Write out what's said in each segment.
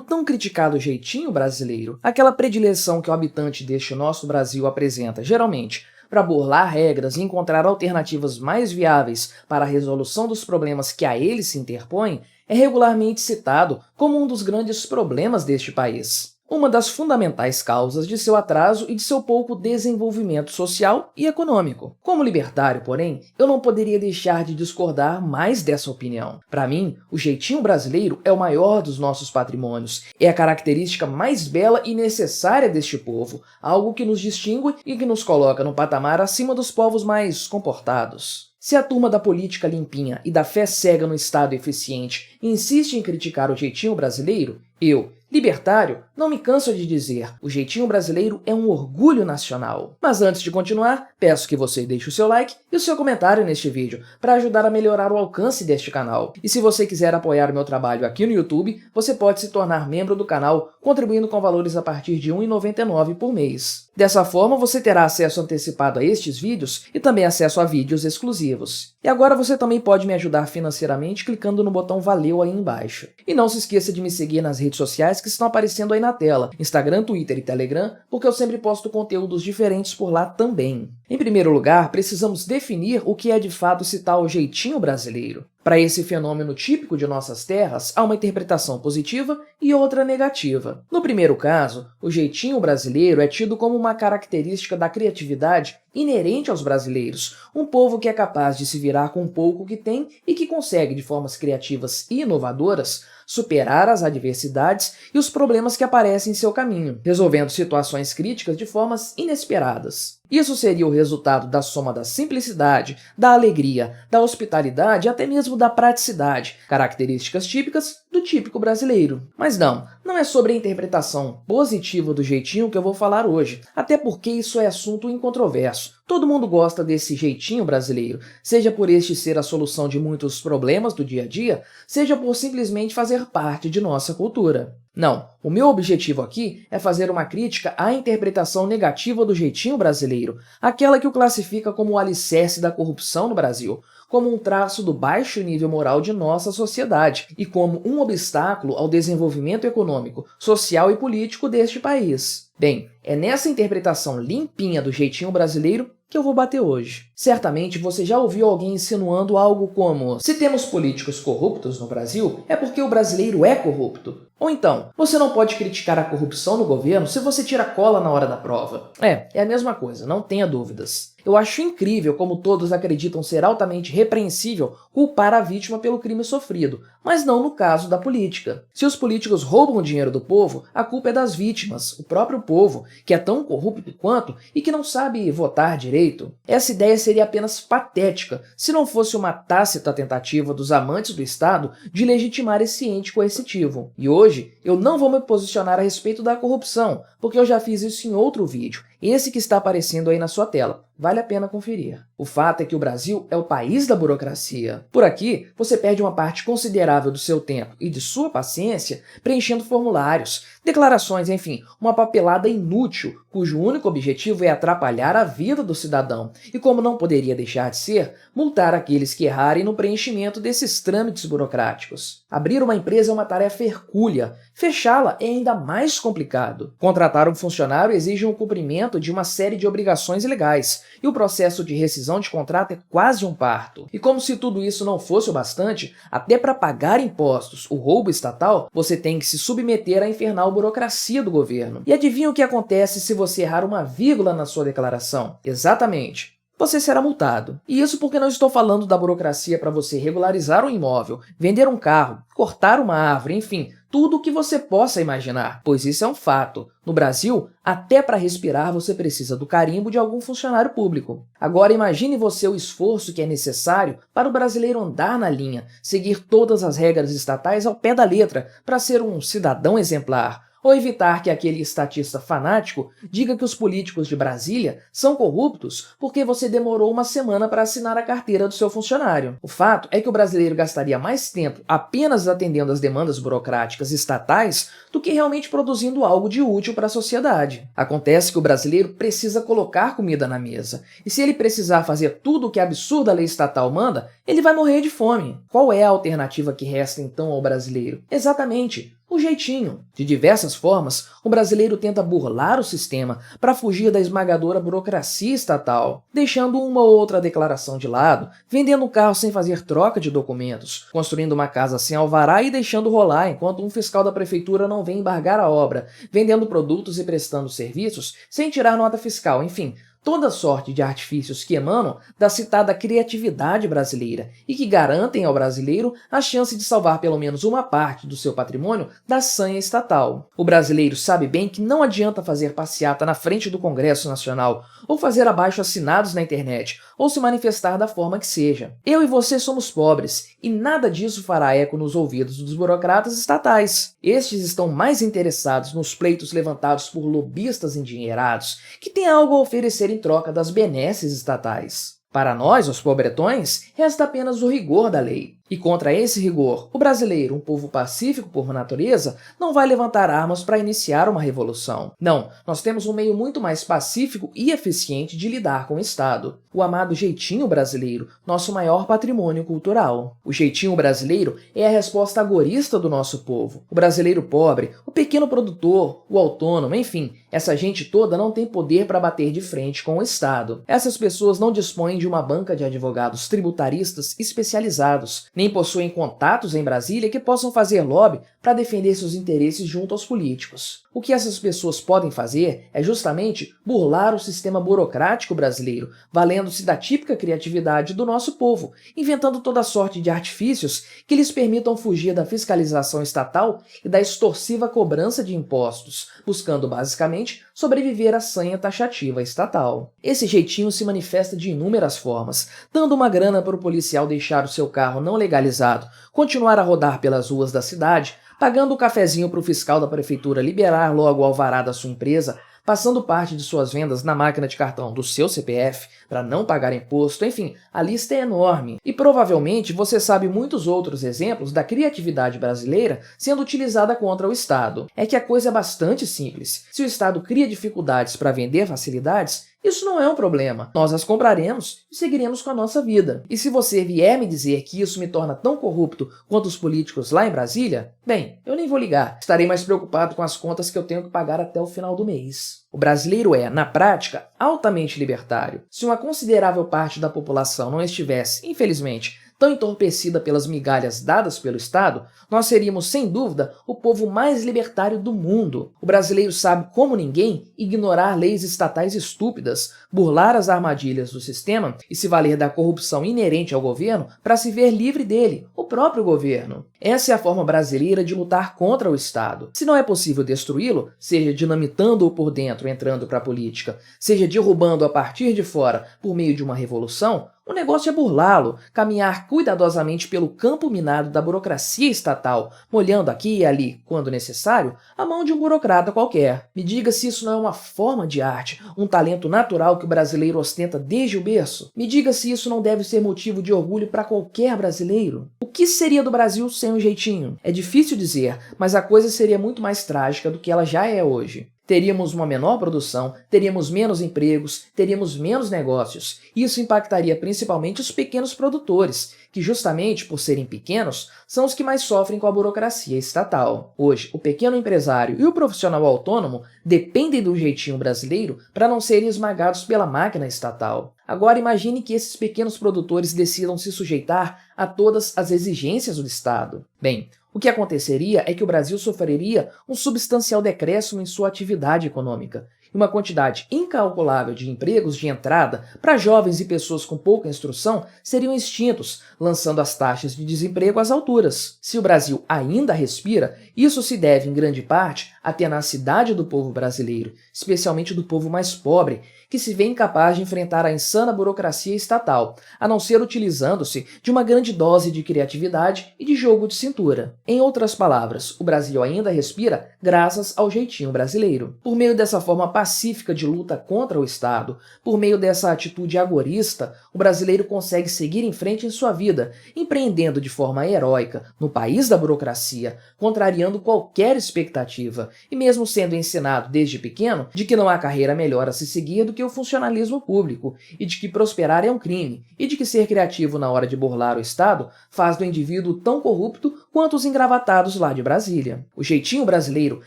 tão criticado jeitinho brasileiro, aquela predileção que o habitante deste nosso Brasil apresenta, geralmente, para burlar regras e encontrar alternativas mais viáveis para a resolução dos problemas que a ele se interpõem, é regularmente citado como um dos grandes problemas deste país. Uma das fundamentais causas de seu atraso e de seu pouco desenvolvimento social e econômico. Como libertário, porém, eu não poderia deixar de discordar mais dessa opinião. Para mim, o jeitinho brasileiro é o maior dos nossos patrimônios, é a característica mais bela e necessária deste povo, algo que nos distingue e que nos coloca no patamar acima dos povos mais comportados. Se a turma da política limpinha e da fé cega no Estado eficiente insiste em criticar o jeitinho brasileiro, eu, libertário, não me canso de dizer, o jeitinho brasileiro é um orgulho nacional. Mas antes de continuar, peço que você deixe o seu like e o seu comentário neste vídeo, para ajudar a melhorar o alcance deste canal. E se você quiser apoiar o meu trabalho aqui no YouTube, você pode se tornar membro do canal, contribuindo com valores a partir de R$ 1,99 por mês. Dessa forma, você terá acesso antecipado a estes vídeos e também acesso a vídeos exclusivos. E agora você também pode me ajudar financeiramente clicando no botão Valeu aí embaixo. E não se esqueça de me seguir nas redes sociais que estão aparecendo aí na tela, Instagram, Twitter e Telegram, porque eu sempre posto conteúdos diferentes por lá também. Em primeiro lugar, precisamos definir o que é de fato esse tal jeitinho brasileiro. Para esse fenômeno típico de nossas terras, há uma interpretação positiva e outra negativa. No primeiro caso, o jeitinho brasileiro é tido como uma característica da criatividade inerente aos brasileiros, um povo que é capaz de se virar com o pouco que tem e que consegue, de formas criativas e inovadoras, superar as adversidades e os problemas que aparecem em seu caminho, resolvendo situações críticas de formas inesperadas. Isso seria o resultado da soma da simplicidade, da alegria, da hospitalidade e até mesmo da praticidade, características típicas do típico brasileiro. Mas não é sobre a interpretação positiva do jeitinho que eu vou falar hoje, até porque isso é assunto incontroverso. Todo mundo gosta desse jeitinho brasileiro, seja por este ser a solução de muitos problemas do dia a dia, seja por simplesmente fazer parte de nossa cultura. Não, o meu objetivo aqui é fazer uma crítica à interpretação negativa do jeitinho brasileiro, aquela que o classifica como o alicerce da corrupção no Brasil, como um traço do baixo nível moral de nossa sociedade e como um obstáculo ao desenvolvimento econômico, social e político deste país. Bem, é nessa interpretação limpinha do jeitinho brasileiro que eu vou bater hoje. Certamente você já ouviu alguém insinuando algo como: se temos políticos corruptos no Brasil, é porque o brasileiro é corrupto. Ou então, você não pode criticar a corrupção no governo se você tira cola na hora da prova. É a mesma coisa, não tenha dúvidas. Eu acho incrível como todos acreditam ser altamente repreensível culpar a vítima pelo crime sofrido, mas não no caso da política. Se os políticos roubam o dinheiro do povo, a culpa é das vítimas, o próprio povo, que é tão corrupto quanto e que não sabe votar direito. Essa ideia seria apenas patética se não fosse uma tácita tentativa dos amantes do Estado de legitimar esse ente coercitivo. E hoje, eu não vou me posicionar a respeito da corrupção, porque eu já fiz isso em outro vídeo, esse que está aparecendo aí na sua tela. Vale a pena conferir. O fato é que o Brasil é o país da burocracia. Por aqui, você perde uma parte considerável do seu tempo e de sua paciência preenchendo formulários, declarações, enfim, uma papelada inútil, cujo único objetivo é atrapalhar a vida do cidadão e, como não poderia deixar de ser, multar aqueles que errarem no preenchimento desses trâmites burocráticos. Abrir uma empresa é uma tarefa hercúlea, fechá-la é ainda mais complicado. Contratar um funcionário exige um cumprimento de uma série de obrigações legais, e o processo de rescisão de contrato é quase um parto. E como se tudo isso não fosse o bastante, até para pagar impostos, o roubo estatal, você tem que se submeter à infernal burocracia do governo. E adivinha o que acontece se você errar uma vírgula na sua declaração? Exatamente. Você será multado. E isso porque não estou falando da burocracia para você regularizar um imóvel, vender um carro, cortar uma árvore, enfim, tudo o que você possa imaginar, pois isso é um fato. No Brasil, até para respirar você precisa do carimbo de algum funcionário público. Agora imagine você o esforço que é necessário para o brasileiro andar na linha, seguir todas as regras estatais ao pé da letra para ser um cidadão exemplar, ou evitar que aquele estatista fanático diga que os políticos de Brasília são corruptos porque você demorou uma semana para assinar a carteira do seu funcionário. O fato é que o brasileiro gastaria mais tempo apenas atendendo às demandas burocráticas estatais do que realmente produzindo algo de útil para a sociedade. Acontece que o brasileiro precisa colocar comida na mesa, e se ele precisar fazer tudo o que a absurda lei estatal manda, ele vai morrer de fome. Qual é a alternativa que resta então ao brasileiro? Exatamente, O jeitinho. De diversas formas, o brasileiro tenta burlar o sistema para fugir da esmagadora burocracia estatal, deixando uma ou outra declaração de lado, vendendo um carro sem fazer troca de documentos, construindo uma casa sem alvará e deixando rolar enquanto um fiscal da prefeitura não vem embargar a obra, vendendo produtos e prestando serviços sem tirar nota fiscal, enfim, toda sorte de artifícios que emanam da citada criatividade brasileira e que garantem ao brasileiro a chance de salvar pelo menos uma parte do seu patrimônio da sanha estatal. O brasileiro sabe bem que não adianta fazer passeata na frente do Congresso Nacional, ou fazer abaixo-assinados na internet, ou se manifestar da forma que seja. Eu e você somos pobres, e nada disso fará eco nos ouvidos dos burocratas estatais. Estes estão mais interessados nos pleitos levantados por lobistas endinheirados, que têm algo a oferecer em troca das benesses estatais. Para nós, os pobretões, resta apenas o rigor da lei. E contra esse rigor, o brasileiro, um povo pacífico por natureza, não vai levantar armas para iniciar uma revolução. Não, nós temos um meio muito mais pacífico e eficiente de lidar com o Estado. O amado jeitinho brasileiro, nosso maior patrimônio cultural. O jeitinho brasileiro é a resposta agorista do nosso povo. O brasileiro pobre, o pequeno produtor, o autônomo, enfim, essa gente toda não tem poder para bater de frente com o Estado. Essas pessoas não dispõem de uma banca de advogados tributaristas especializados, nem possuem contatos em Brasília que possam fazer lobby para defender seus interesses junto aos políticos. O que essas pessoas podem fazer é justamente burlar o sistema burocrático brasileiro, valendo-se da típica criatividade do nosso povo, inventando toda sorte de artifícios que lhes permitam fugir da fiscalização estatal e da extorsiva cobrança de impostos, buscando basicamente sobreviver à sanha taxativa estatal. Esse jeitinho se manifesta de inúmeras formas, dando uma grana para o policial deixar o seu carro não legalizado, continuar a rodar pelas ruas da cidade, pagando o cafezinho para o fiscal da prefeitura liberar logo o alvará da sua empresa, passando parte de suas vendas na máquina de cartão do seu CPF para não pagar imposto, enfim, a lista é enorme. E provavelmente você sabe muitos outros exemplos da criatividade brasileira sendo utilizada contra o Estado. É que a coisa é bastante simples. Se o Estado cria dificuldades para vender facilidades, isso não é um problema. Nós as compraremos e seguiremos com a nossa vida. E se você vier me dizer que isso me torna tão corrupto quanto os políticos lá em Brasília, bem, eu nem vou ligar. Estarei mais preocupado com as contas que eu tenho que pagar até o final do mês. O brasileiro é, na prática, altamente libertário. Se uma considerável parte da população não estivesse, infelizmente, tão entorpecida pelas migalhas dadas pelo Estado, nós seríamos, sem dúvida, o povo mais libertário do mundo. O brasileiro sabe, como ninguém, ignorar leis estatais estúpidas, burlar as armadilhas do sistema e se valer da corrupção inerente ao governo para se ver livre dele, o próprio governo. Essa é a forma brasileira de lutar contra o Estado. Se não é possível destruí-lo, seja dinamitando-o por dentro entrando para a política, seja derrubando a partir de fora por meio de uma revolução, o negócio é burlá-lo, caminhar cuidadosamente pelo campo minado da burocracia estatal, molhando aqui e ali, quando necessário, a mão de um burocrata qualquer. Me diga se isso não é uma forma de arte, um talento natural que o brasileiro ostenta desde o berço. Me diga se isso não deve ser motivo de orgulho para qualquer brasileiro. O que seria do Brasil sem um jeitinho? É difícil dizer, mas a coisa seria muito mais trágica do que ela já é hoje. Teríamos uma menor produção, teríamos menos empregos, teríamos menos negócios. Isso impactaria principalmente os pequenos produtores, que justamente por serem pequenos, são os que mais sofrem com a burocracia estatal. Hoje, o pequeno empresário e o profissional autônomo dependem do jeitinho brasileiro para não serem esmagados pela máquina estatal. Agora imagine que esses pequenos produtores decidam se sujeitar a todas as exigências do Estado. Bem, o que aconteceria é que o Brasil sofreria um substancial decréscimo em sua atividade econômica, e uma quantidade incalculável de empregos de entrada para jovens e pessoas com pouca instrução seriam extintos, lançando as taxas de desemprego às alturas. Se o Brasil ainda respira, isso se deve, em grande parte, à tenacidade do povo brasileiro, especialmente do povo mais pobre, que se vê incapaz de enfrentar a insana burocracia estatal, a não ser utilizando-se de uma grande dose de criatividade e de jogo de cintura. Em outras palavras, o Brasil ainda respira graças ao jeitinho brasileiro. Por meio dessa forma pacífica de luta contra o Estado, por meio dessa atitude agorista, o brasileiro consegue seguir em frente em sua vida, empreendendo de forma heróica no país da burocracia, contrariando qualquer expectativa, e mesmo sendo ensinado desde pequeno de que não há carreira melhor a se seguir do que o funcionalismo público, e de que prosperar é um crime, e de que ser criativo na hora de burlar o Estado faz do indivíduo tão corrupto quanto os engravatados lá de Brasília. O jeitinho brasileiro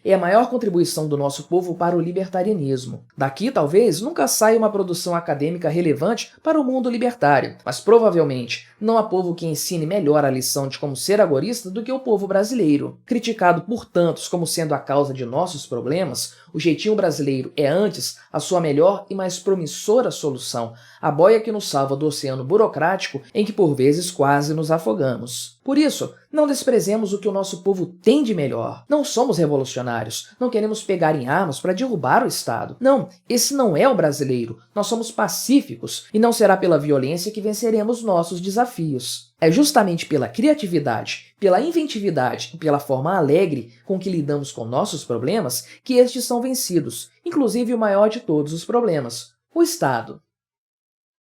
é a maior contribuição do nosso povo para o libertarianismo. Daqui, talvez, nunca saia uma produção acadêmica relevante para o mundo libertário, mas provavelmente não há povo que ensine melhor a lição de como ser agorista do que o povo brasileiro. Criticado por tantos como sendo a causa de nossos problemas, o jeitinho brasileiro é antes a sua melhor e mais promissora solução, a boia que nos salva do oceano burocrático em que por vezes quase nos afogamos. Por isso, não desprezemos o que o nosso povo tem de melhor. Não somos revolucionários, não queremos pegar em armas para derrubar o Estado. Não, esse não é o brasileiro. Nós somos pacíficos e não será pela violência que venceremos nossos desafios. É justamente pela criatividade, pela inventividade e pela forma alegre com que lidamos com nossos problemas que estes são vencidos, inclusive o maior de todos os problemas, o Estado.